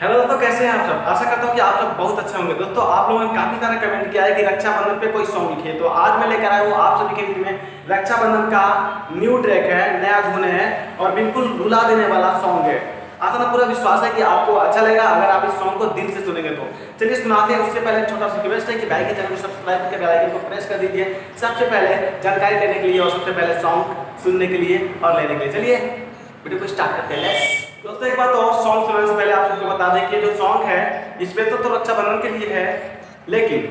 Hello दोस्तों, कैसे हैं आप सब। आशा करता हूँ कि आप सब बहुत अच्छे होंगे। दोस्तों, आप लोगों ने काफी सारा कमेंट किया है कि रक्षाबंधन पे कोई सॉन्ग लिखिए, तो आज मैं लेकर आया हूँ आप सभी के बीच में रक्षाबंधन का न्यू ट्रैक है, नया धुन है और बिल्कुल रुला देने वाला सॉन्ग है। आशा ना पूरा विश्वास है कि आपको अच्छा लगेगा अगर आप इस सॉन्ग को दिल से सुनेंगे तो। चलिए सुनाते हैं। उससे पहले छोटा सा रिक्वेस्ट है कि भाई के चैनल को सब्सक्राइब करके बेल आइकन को प्रेस कर दीजिए, सबसे पहले जानकारी लेने के लिए और सबसे पहले सॉन्ग सुनने के लिए और लेने के लिए। चलिए वीडियो को स्टार्ट करते हैं। दोस्तों, एक बात और, सॉन्ग सुनने से पहले आप सबको बता दें कि जो सॉन्ग है इसमें तो रक्षाबंधन के लिए है, लेकिन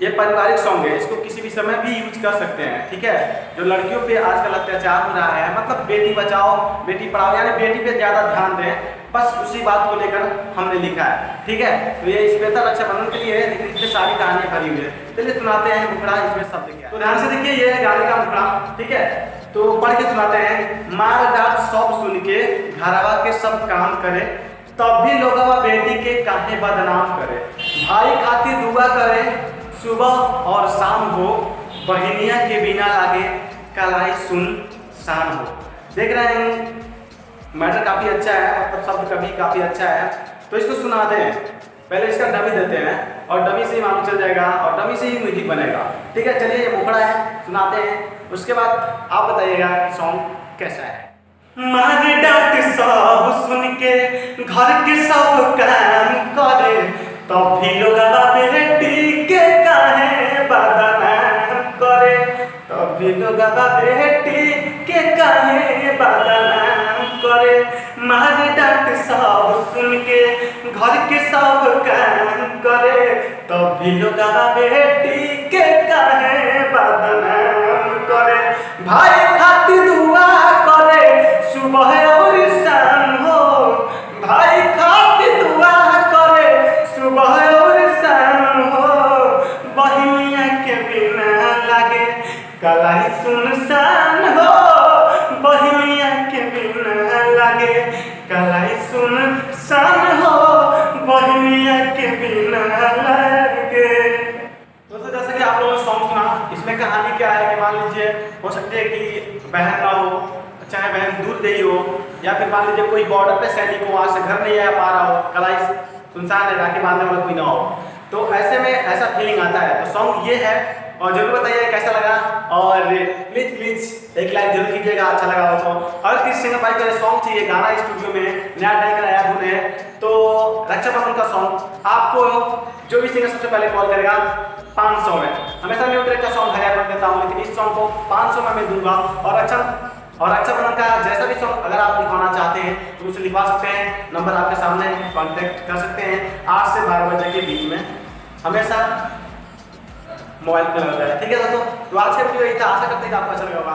ये पारिवारिक सॉन्ग है, इसको किसी भी समय भी यूज कर सकते हैं। ठीक है, जो लड़कियों पे आजकल अत्याचार हो रहा है, मतलब बेटी बचाओ बेटी पढ़ाओ, यानी बेटी पे ज्यादा ध्यान दें, बस उसी बात को लेकर हमने लिखा है। ठीक है, तो ये स्पेशल रक्षाबंधन के लिए है, लेकिन इसमें सारी कहानियां भरी हुई है। चलिए सुनाते हैं मुखड़ा, इसमें शब्द क्या है। तो ध्यान से देखिए, ये है गाने का मुखड़ा। ठीक है, तो पढ़ के सुनाते हैं। मार डांट सब सुन के घरवा के सब काम करे, तब भी लोगवा बेटी के काहे बदनाम करे। भाई खातिर दुआ करे सुबह और शाम हो, बहनिया के बिना लागे कलाई सुन शाम हो। देख रहे हैं मैटर काफी अच्छा है, मतलब शब्द कभी काफी अच्छा है। तो इसको सुना दें, पहले इसका डमी देते हैं और डमी से ही मालूम चल जाएगा और डमी से ही म्यूजिक बनेगा। ठीक है, चलिए ये मुखड़ा है, सुनाते हैं। उसके बाद आप बताइएगा सॉन्ग कैसा है। मार डांट सब सुन के घर के सब काम करे, तब भी लोग बेटी के काहे बदनाम करे, तब भी लोग बेटी के काहे बदनाम करे। मार डांट सब सुन के घर के सब काम करे, तब भी लोग बेटी के काहे बदनाम करे। भाई खातिर दुआ करे सुबह और शाम हो, भाई खातिर दुआ करे सुबह और शाम हो, बहनिया के बिना लागे कलाई सुनसान हो, बहनिया के बिना लागे कलाई सुनसान हो, बहनिया के बिना लागे। दोस्तों, जैसा कि आप लोगों ने सॉन्ग सुना, इसमें कहानी क्या है कि मान लीजिए हो सकती है कि बहन ना हो, चाहे बहन दूर गई हो, या फिर मान लीजिए कोई बॉर्डर पे सैनिक हो, वहाँ से घर नहीं आ पा रहा हो, कलाई सुनसान है, राखी बांधने वाला कोई ना हो, तो ऐसे में ऐसा फीलिंग आता है। तो सॉन्ग ये है और जरूर बताइए कैसा लगा और प्लीज एक लाइक जरूर कीजिएगा अच्छा लगा हो तो। और किसी सिंगर भाई को सॉन्ग चाहिए, गाना स्टूडियो में नया ट्रैक नया धुन है, तो रक्षाबंधन का सॉन्ग आपको जो भी सिंगर सबसे पहले कॉल करेगा 500 में। हमेशा न्यू ट्रैक का सॉन्ग 1000 में देता हूँ, लेकिन इस सॉन्ग को 500 में मैं दूंगा। और रक्षाबंधन का जैसा भी सॉन्ग अगर आप लिखवाना चाहते हैं तो उसे लिखवा सकते हैं। नंबर आपके सामने, कांटेक्ट कर सकते हैं 8 से 12 बजे के बीच में, हमेशा मोबाइल पर रहता है। ठीक है दोस्तों, तो आज का वीडियो यही था। आशा करते हैं कि आपको अच्छा लगा होगा।